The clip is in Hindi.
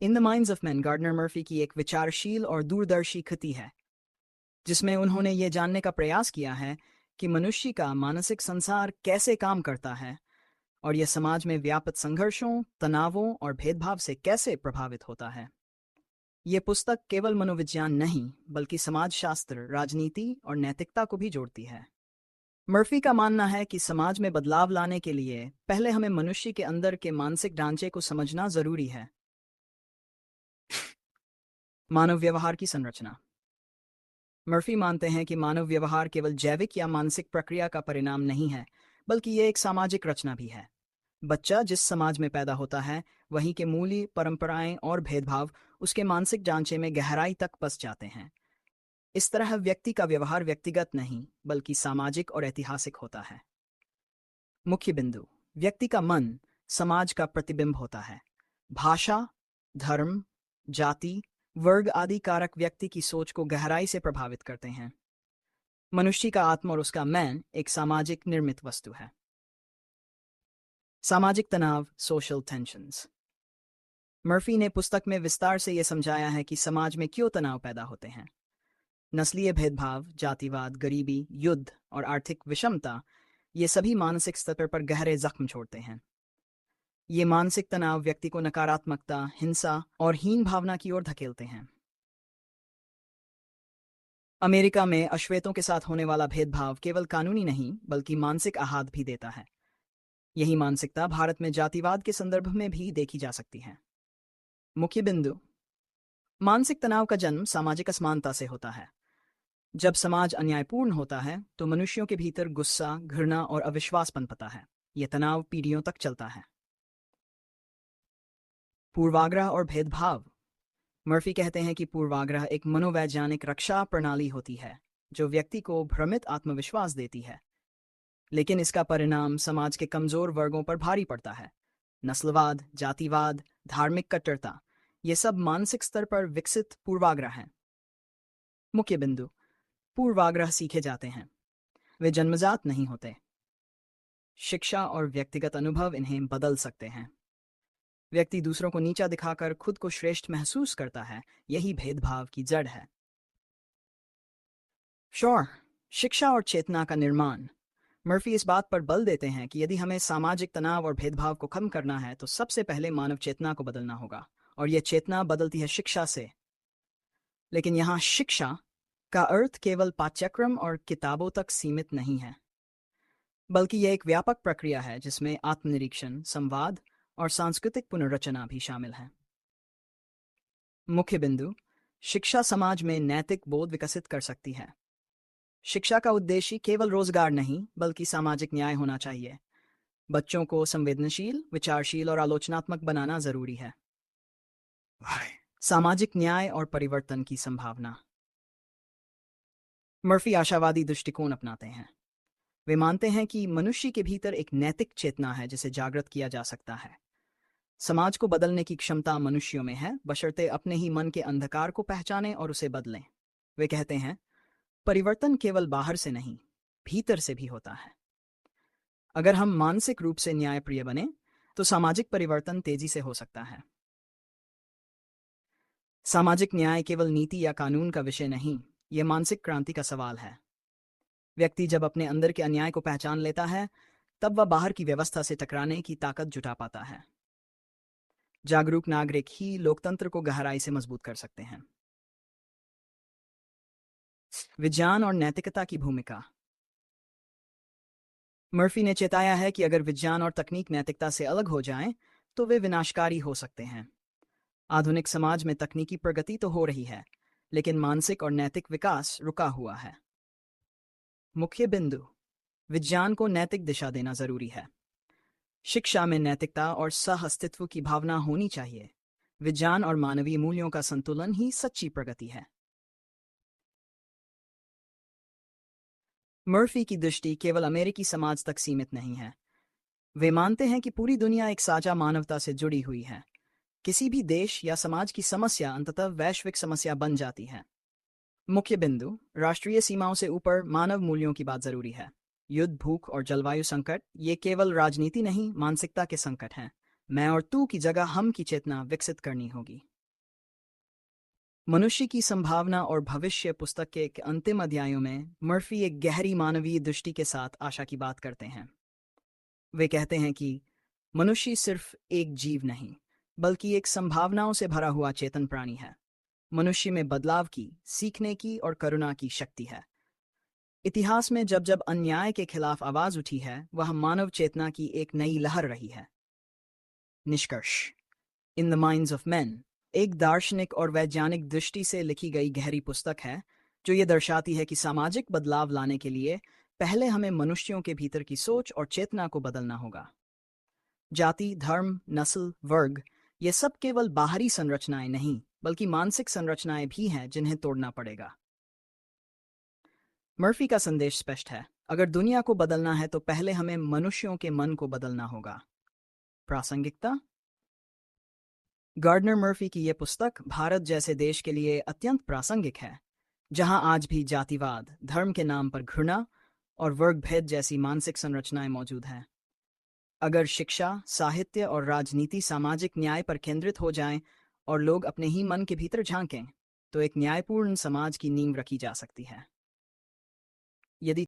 In the minds of man Gardner Murphy की एक विचारशील और दूरदर्शी कृति है, जिसमें उन्होंने ये जानने का प्रयास किया है कि मनुष्य का मानसिक संसार कैसे काम करता है और यह समाज में व्याप्त संघर्षों, तनावों और भेदभाव से कैसे प्रभावित होता है। ये पुस्तक केवल मनोविज्ञान नहीं, बल्कि समाजशास्त्र, राजनीति और नैतिकता को भी जोड़ती है। मर्फी का मानना है कि समाज में बदलाव लाने के लिए पहले हमें मनुष्य के अंदर के मानसिक ढांचे को समझना जरूरी है। मानव व्यवहार की संरचना। मर्फी मानते हैं कि मानव व्यवहार केवल जैविक या मानसिक प्रक्रिया का परिणाम नहीं है, बल्कि यह एक सामाजिक रचना भी है। बच्चा जिस समाज में पैदा होता है, वहीं के मूल्य, परंपराएं और भेदभाव उसके मानसिक ढांचे में गहराई तक बस जाते हैं। इस तरह व्यक्ति का व्यवहार व्यक्तिगत नहीं, बल्कि सामाजिक और ऐतिहासिक होता है। मुख्य बिंदु। व्यक्ति का मन समाज का प्रतिबिंब होता है। भाषा, धर्म, जाति, वर्ग आदि कारक व्यक्ति की सोच को गहराई से प्रभावित करते हैं। मनुष्य का आत्मा और उसका मैं एक सामाजिक निर्मित वस्तु है। सामाजिक तनाव, सोशल टेंशन्स। मर्फी ने पुस्तक में विस्तार से यह समझाया है कि समाज में क्यों तनाव पैदा होते हैं। नस्लीय भेदभाव, जातिवाद, गरीबी, युद्ध और आर्थिक विषमता, ये सभी मानसिक स्तर पर गहरे जख्म छोड़ते हैं। ये मानसिक तनाव व्यक्ति को नकारात्मकता, हिंसा और हीन भावना की ओर धकेलते हैं। अमेरिका में अश्वेतों के साथ होने वाला भेदभाव केवल कानूनी नहीं, बल्कि मानसिक आहत भी देता है। यही मानसिकता भारत में जातिवाद के संदर्भ में भी देखी जा सकती है। मुख्य बिंदु। मानसिक तनाव का जन्म सामाजिक असमानता से होता है। जब समाज अन्यायपूर्ण होता है, तो मनुष्यों के भीतर गुस्सा, घृणा और अविश्वास पनपता है। यह तनाव पीढ़ियों तक चलता है। पूर्वाग्रह और भेदभाव। मर्फी कहते हैं कि पूर्वाग्रह एक मनोवैज्ञानिक रक्षा प्रणाली होती है, जो व्यक्ति को भ्रमित आत्मविश्वास देती है, लेकिन इसका परिणाम समाज के कमजोर वर्गों पर भारी पड़ता है। नस्लवाद, जातिवाद, धार्मिक कट्टरता, ये सब मानसिक स्तर पर विकसित पूर्वाग्रह हैं। मुख्य बिंदु। पूर्वाग्रह सीखे जाते हैं, वे जन्मजात नहीं होते। शिक्षा और व्यक्तिगत अनुभव इन्हें बदल सकते हैं। व्यक्ति दूसरों को नीचा दिखाकर खुद को श्रेष्ठ महसूस करता है, यही भेदभाव की जड़ है। शौर, शिक्षा और चेतना का निर्माण। मर्फी इस बात पर बल देते हैं कि यदि हमें सामाजिक तनाव और भेदभाव को कम करना है, तो सबसे पहले मानव चेतना को बदलना होगा, और यह चेतना बदलती है शिक्षा से। लेकिन यहाँ शिक्षा का अर्थ केवल पाठ्यक्रम और किताबों तक सीमित नहीं है, बल्कि यह एक व्यापक प्रक्रिया है जिसमें आत्मनिरीक्षण, संवाद और सांस्कृतिक पुनर्रचना भी शामिल है। मुख्य बिंदु। शिक्षा समाज में नैतिक बोध विकसित कर सकती है। शिक्षा का उद्देश्य केवल रोजगार नहीं, बल्कि सामाजिक न्याय होना चाहिए। बच्चों को संवेदनशील, विचारशील और आलोचनात्मक बनाना जरूरी है। सामाजिक न्याय और परिवर्तन की संभावना। मर्फी आशावादी दृष्टिकोण अपनाते हैं। वे मानते हैं कि मनुष्य के भीतर एक नैतिक चेतना है जिसे जागृत किया जा सकता है। समाज को बदलने की क्षमता मनुष्यों में है, बशर्ते अपने ही मन के अंधकार को पहचानें और उसे बदलें। वे कहते हैं, परिवर्तन केवल बाहर से नहीं, भीतर से भी होता है। अगर हम मानसिक रूप से न्यायप्रिय बने, तो सामाजिक परिवर्तन तेजी से हो सकता है। सामाजिक न्याय केवल नीति या कानून का विषय नहीं, यह मानसिक क्रांति का सवाल है। व्यक्ति जब अपने अंदर के अन्याय को पहचान लेता है, तब वह बाहर की व्यवस्था से टकराने की ताकत जुटा पाता है। जागरूक नागरिक ही लोकतंत्र को गहराई से मजबूत कर सकते हैं। विज्ञान और नैतिकता की भूमिका। मर्फी ने चेताया है कि अगर विज्ञान और तकनीक नैतिकता से अलग हो जाएं, तो वे विनाशकारी हो सकते हैं। आधुनिक समाज में तकनीकी प्रगति तो हो रही है, लेकिन मानसिक और नैतिक विकास रुका हुआ है। मुख्य बिंदु। विज्ञान को नैतिक दिशा देना जरूरी है। शिक्षा में नैतिकता और सह-अस्तित्व की भावना होनी चाहिए। विज्ञान और मानवीय मूल्यों का संतुलन ही सच्ची प्रगति है। मर्फी की दृष्टि केवल अमेरिकी समाज तक सीमित नहीं है। वे मानते हैं कि पूरी दुनिया एक साझा मानवता से जुड़ी हुई है। किसी भी देश या समाज की समस्या अंततः वैश्विक समस्या बन जाती है। मुख्य बिंदु। राष्ट्रीय सीमाओं से ऊपर मानव मूल्यों की बात जरूरी है। युद्ध, भूख और जलवायु संकट, ये केवल राजनीति नहीं, मानसिकता के संकट हैं। मैं और तू की जगह हम की चेतना विकसित करनी होगी। मनुष्य की संभावना और भविष्य पुस्तक के अंतिम अध्यायों में मर्फी एक गहरी मानवीय दृष्टि के साथ आशा की बात करते हैं। वे कहते हैं कि मनुष्य सिर्फ एक जीव नहीं, बल्कि एक संभावनाओं से भरा हुआ चेतन प्राणी है। मनुष्य में बदलाव की, सीखने की और करुणा की शक्ति है। इतिहास में जब जब अन्याय के खिलाफ आवाज उठी है, वह मानव चेतना की एक नई लहर रही है। निष्कर्ष: इन द माइंड्स ऑफ मैन एक दार्शनिक और वैज्ञानिक दृष्टि से लिखी गई गहरी पुस्तक है, जो ये दर्शाती है कि सामाजिक बदलाव लाने के लिए पहले हमें मनुष्यों के भीतर की सोच और चेतना को बदलना होगा। जाति, धर्म, नस्ल, वर्ग, ये सब केवल बाहरी संरचनाएं नहीं, बल्कि मानसिक संरचनाएं भी हैं जिन्हें तोड़ना पड़ेगा। मर्फी का संदेश स्पष्ट है: अगर दुनिया को बदलना है तो पहले हमें मनुष्यों के मन को बदलना होगा। प्रासंगिकता: गार्डनर मर्फी की यह पुस्तक भारत जैसे देश के लिए अत्यंत प्रासंगिक है, जहां आज भी जातिवाद, धर्म के नाम पर घृणा और वर्ग भेद जैसी मानसिक संरचनाएं मौजूद हैं। अगर शिक्षा, साहित्य और राजनीति सामाजिक न्याय पर केंद्रित हो जाएं और लोग अपने ही मन के भीतर झांकें, तो एक न्यायपूर्ण समाज की नींव रखी जा सकती है। यदि